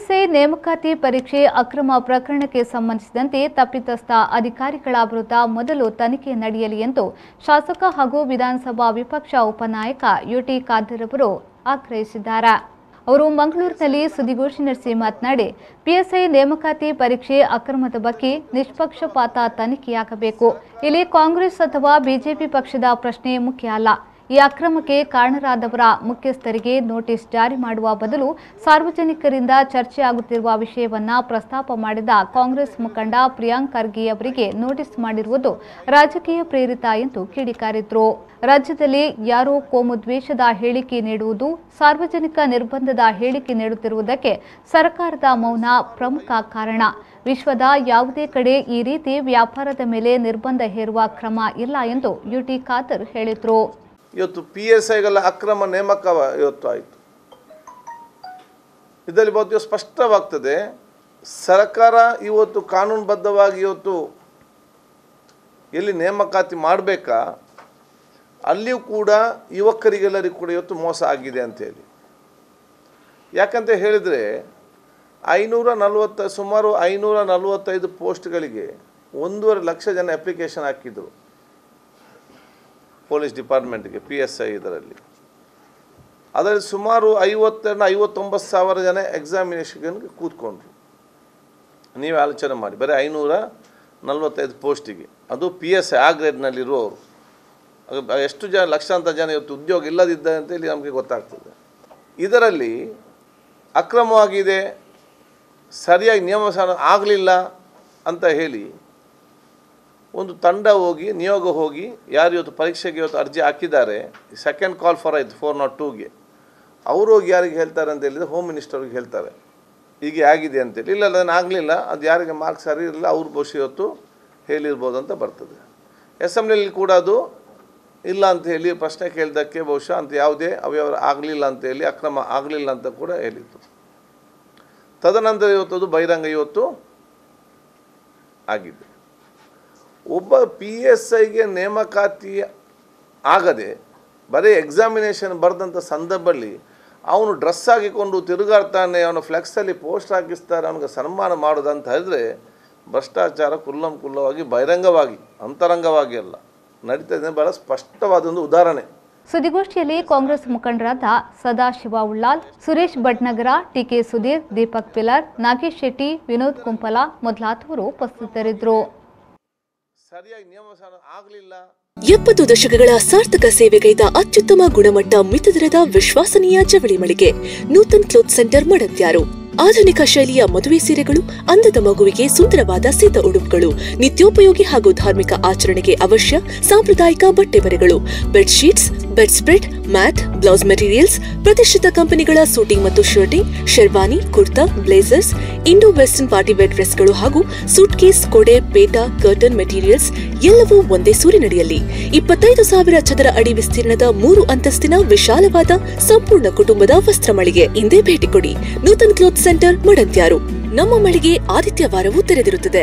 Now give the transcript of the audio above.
PSI ನೇಮಕಾತಿ ಪರೀಕ್ಷೆ ಅಕ್ರಮ ಪ್ರಕರಣಕ್ಕೆ ಸಂಬಂಧಿಸಿದಂತೆ ತಪ್ಪಿತಸ್ಥ ಅಧಿಕಾರಿಗಳ ವಿರುದ್ಧ ಮೊದಲು ತನಿಖೆ ನಡೆಯಲಿ ಎಂದು ಶಾಸಕ ಹಾಗೂ ವಿಧಾನಸಭಾ ವಿಪಕ್ಷ ಉಪನಾಯಕ ಯುಟಿ ಖಾದರ್ ಅವರು ಆಗ್ರಹಿಸಿದ್ದಾರೆ. ಅವರು ಮಂಗಳೂರಿನಲ್ಲಿ ಸುದ್ದಿಗೋಷ್ಠಿ ನಡೆಸಿ ಮಾತನಾಡಿ, ಪಿಎಸ್ಐ ನೇಮಕಾತಿ ಪರೀಕ್ಷೆ ಅಕ್ರಮದ ಬಗ್ಗೆ ನಿಷ್ಪಕ್ಷಪಾತ ತನಿಖೆಯಾಗಬೇಕು. ಇಲ್ಲಿ ಕಾಂಗ್ರೆಸ್ ಅಥವಾ ಬಿಜೆಪಿ ಪಕ್ಷದ ಪ್ರಶ್ನೆ ಮುಖ್ಯ ಅಲ್ಲ. ಈ ಅಕ್ರಮಕ್ಕೆ ಕಾರಣರಾದವರ ಮುಖ್ಯಸ್ಥರಿಗೆ ನೋಟಿಸ್ ಜಾರಿ ಮಾಡುವ ಬದಲು ಸಾರ್ವಜನಿಕರಿಂದ ಚರ್ಚೆಯಾಗುತ್ತಿರುವ ವಿಷಯವನ್ನ ಪ್ರಸ್ತಾಪ ಮಾಡಿದ ಕಾಂಗ್ರೆಸ್ ಮುಖಂಡ ಪ್ರಿಯಾಂಕ್ ಖರ್ಗೆ ಅವರಿಗೆ ನೋಟಿಸ್ ಮಾಡಿರುವುದು ರಾಜಕೀಯ ಪ್ರೇರಿತ ಎಂದು ಕಿಡಿಕಾರಿದ್ರು. ರಾಜ್ಯದಲ್ಲಿ ಯಾರೋ ಕೋಮುದ್ವೇಷದ ಹೇಳಿಕೆ ನೀಡುವುದು, ಸಾರ್ವಜನಿಕ ನಿರ್ಬಂಧದ ಹೇಳಿಕೆ ನೀಡುತ್ತಿರುವುದಕ್ಕೆ ಸರ್ಕಾರದ ಮೌನ ಪ್ರಮುಖ ಕಾರಣ. ವಿಶ್ವದ ಯಾವುದೇ ಕಡೆ ಈ ರೀತಿ ವ್ಯಾಪಾರದ ಮೇಲೆ ನಿರ್ಬಂಧ ಹೇರುವ ಕ್ರಮ ಇಲ್ಲ ಎಂದು ಯುಟಿ ಖಾದರ್ ಹೇಳಿದರು. ಇವತ್ತು ಪಿಎಸ್ಐಗಳ ಅಕ್ರಮ ನೇಮಕ ಇವತ್ತು ಆಯಿತು. ಇದರಲ್ಲಿ ಬಹುತೇಕ ಸ್ಪಷ್ಟವಾಗ್ತದೆ, ಸರ್ಕಾರ ಇವತ್ತು ಕಾನೂನುಬದ್ಧವಾಗಿ ಇವತ್ತು ಎಲ್ಲಿ ನೇಮಕಾತಿ ಮಾಡಬೇಕಾ ಅಲ್ಲಿಯೂ ಕೂಡ ಯುವಕರಿಗೆಲ್ಲರಿಗೂ ಕೂಡ ಇವತ್ತು ಮೋಸ ಆಗಿದೆ ಅಂತೇಳಿ. ಯಾಕಂತ ಹೇಳಿದರೆ ಸುಮಾರು 545 ಪೋಸ್ಟ್ಗಳಿಗೆ 1.5 ಲಕ್ಷ ಜನ ಅಪ್ಲಿಕೇಶನ್ ಹಾಕಿದರು ಪೊಲೀಸ್ ಡಿಪಾರ್ಟ್ಮೆಂಟ್ಗೆ PSI. ಅದರಲ್ಲಿ ಸುಮಾರು 59 ಸಾವಿರ ಜನ ಎಕ್ಸಾಮಿನೇಷನ್ಗೆ ಕೂತ್ಕೊಂಡ್ರು. ನೀವು ಆಲೋಚನೆ ಮಾಡಿ, ಬರೀ 545 ಪೋಸ್ಟಿಗೆ, ಅದು PSI ಆ ಗ್ರೇಡ್ನಲ್ಲಿರುವವರು. ಎಷ್ಟು ಜನ, ಲಕ್ಷಾಂತರ ಜನ ಇವತ್ತು ಉದ್ಯೋಗ ಇಲ್ಲದಿದ್ದಾರೆ ಅಂತೇಳಿ ನಮಗೆ ಗೊತ್ತಾಗ್ತದೆ. ಇದರಲ್ಲಿ ಅಕ್ರಮವಾಗಿದೆ, ಸರಿಯಾಗಿ ನಿಯಮಾನುಸಾರ ಆಗಲಿಲ್ಲ ಅಂತ ಹೇಳಿ ಒಂದು ತಂಡ ಹೋಗಿ, ನಿಯೋಗ ಹೋಗಿ, ಯಾರು ಇವತ್ತು ಪರೀಕ್ಷೆಗೆ ಇವತ್ತು ಅರ್ಜಿ ಹಾಕಿದ್ದಾರೆ, ಸೆಕೆಂಡ್ ಕಾಲ್ ಫಾರ್ 402ಗೆ, ಅವರು ಹೋಗಿ ಯಾರಿಗೆ ಹೇಳ್ತಾರೆ ಅಂತ ಹೇಳಿದರೆ ಹೋಮ್ ಮಿನಿಸ್ಟರ್ಗೆ ಹೇಳ್ತಾರೆ ಹೀಗೆ ಆಗಿದೆ ಅಂತೇಳಿ. ಇಲ್ಲ ಅದನ್ನು ಆಗಲಿಲ್ಲ, ಅದು ಯಾರಿಗೆ ಮಾರ್ಕ್ ಸರಿ ಇರಲಿಲ್ಲ ಅವ್ರು ಬಹುಶಃ ಇವತ್ತು ಹೇಳಿರ್ಬೋದು ಅಂತ ಬರ್ತದೆ. ಅಸೆಂಬ್ಲಿಯಲ್ಲಿ ಕೂಡ ಅದು ಇಲ್ಲ ಅಂತ ಹೇಳಿ ಪ್ರಶ್ನೆ ಕೇಳಿದ್ದಕ್ಕೆ ಬಹುಶಃ ಅಂತ ಯಾವುದೇ ಅವ್ಯವಹಾರ ಆಗಲಿಲ್ಲ ಅಂತೇಳಿ, ಅಕ್ರಮ ಆಗಲಿಲ್ಲ ಅಂತ ಕೂಡ ಹೇಳಿತ್ತು. ತದನಂತರ ಇವತ್ತು ಬಹಿರಂಗ ಇವತ್ತು ಆಗಿದೆ. ಒಬ್ಬ PSIಗೆ ನೇಮಕಾತಿ ಆಗದೆ ಬರೀ ಎಕ್ಸಾಮಿನೇಷನ್ ಬರೆದಂಥ ಸಂದರ್ಭದಲ್ಲಿ ಅವನು ಡ್ರೆಸ್ ಹಾಕಿಕೊಂಡು ತಿರುಗಾಡ್ತಾನೆ, ಅವನು ಫ್ಲೆಕ್ಸಲ್ಲಿ ಪೋಸ್ಟ್ ಹಾಕಿಸ್ತಾರೆ, ಅವನಿಗೆ ಸನ್ಮಾನ ಮಾಡೋದಂತ ಹೇಳಿದ್ರೆ ಭ್ರಷ್ಟಾಚಾರ ಕುಲ್ಲವಾಗಿ ಬಹಿರಂಗವಾಗಿ, ಅಂತರಂಗವಾಗಿ ಅಲ್ಲ ನಡೀತಾ. ಬಹಳ ಸ್ಪಷ್ಟವಾದ ಒಂದು ಉದಾಹರಣೆ. ಸುದ್ದಿಗೋಷ್ಠಿಯಲ್ಲಿ ಕಾಂಗ್ರೆಸ್ ಮುಖಂಡರಾದ ಸದಾಶಿವ ಉಳ್ಳಾಲ್, ಸುರೇಶ್ ಭಟ್ನಗರ, ಟಿಕೆ ಸುಧೀರ್, ದೀಪಕ್ ಪಿಲ್ಲರ್, ನಾಗೇಶ್ ಶೆಟ್ಟಿ, ವಿನೋದ್ ಕುಂಪಲ ಮೊದಲಾದವರು ಉಪಸ್ಥಿತರಿದ್ದರು. 70 ದಶಕಗಳ ಸಾರ್ಥಕ ಸೇವೆಗೈದ ಅತ್ಯುತ್ತಮ ಗುಣಮಟ್ಟ ಮಿತದರದ ವಿಶ್ವಾಸನೀಯ ಜವಳಿ ಮಳಿಗೆ ನೂತನ್ ಕ್ಲೋತ್ ಸೆಂಟರ್ ಮಡಂತ್ಯಾರು. ಆಧುನಿಕ ಶೈಲಿಯ ಮದುವೆ ಸೀರೆಗಳು, ಅಂದದ ಮಗುವಿಗೆ ಸುಂದರವಾದ ಸೀತ ಉಡುಪುಗಳು, ನಿತ್ಯೋಪಯೋಗಿ ಹಾಗೂ ಧಾರ್ಮಿಕ ಆಚರಣೆಗೆ ಅವಶ್ಯ ಸಾಂಪ್ರದಾಯಿಕ ಬಟ್ಟೆ ಬರೆಗಳು, bedsheets, bedspread, mat, blouse materials, ಪ್ರತಿಷ್ಠಿತ ಕಂಪನಿಗಳ ಸೂಟಿಂಗ್ ಮತ್ತು shirting, sherwani, kurta, blazers, Indo western party wear ಡ್ರೆಸ್ಗಳು ಹಾಗೂ ಸೂಟ್ ಕೇಸ್, ಕೊಡೆ, ಪೇಟ, ಕರ್ಟನ್ ಮೆಟೀರಿಯಲ್ಸ್ ಎಲ್ಲವೂ ಒಂದೇ ಸೂರಿನಡಿಯಲ್ಲಿ. 25,000 ಚದರ ಅಡಿ ವಿಸ್ತೀರ್ಣದ 3 ಅಂತಸ್ತಿನ ವಿಶಾಲವಾದ ಸಂಪೂರ್ಣ ಕುಟುಂಬದ ವಸ್ತ್ರ ಮಳಿಗೆ. ಇಂದೇ ಭೇಟಿ ಕೊಡಿ. Nutan cloth centre Madanthyar. ನಮ್ಮ ಮಳಿಗೆ ಆದಿತ್ಯವಾರವೂ ತೆರೆದಿರುತ್ತದೆ.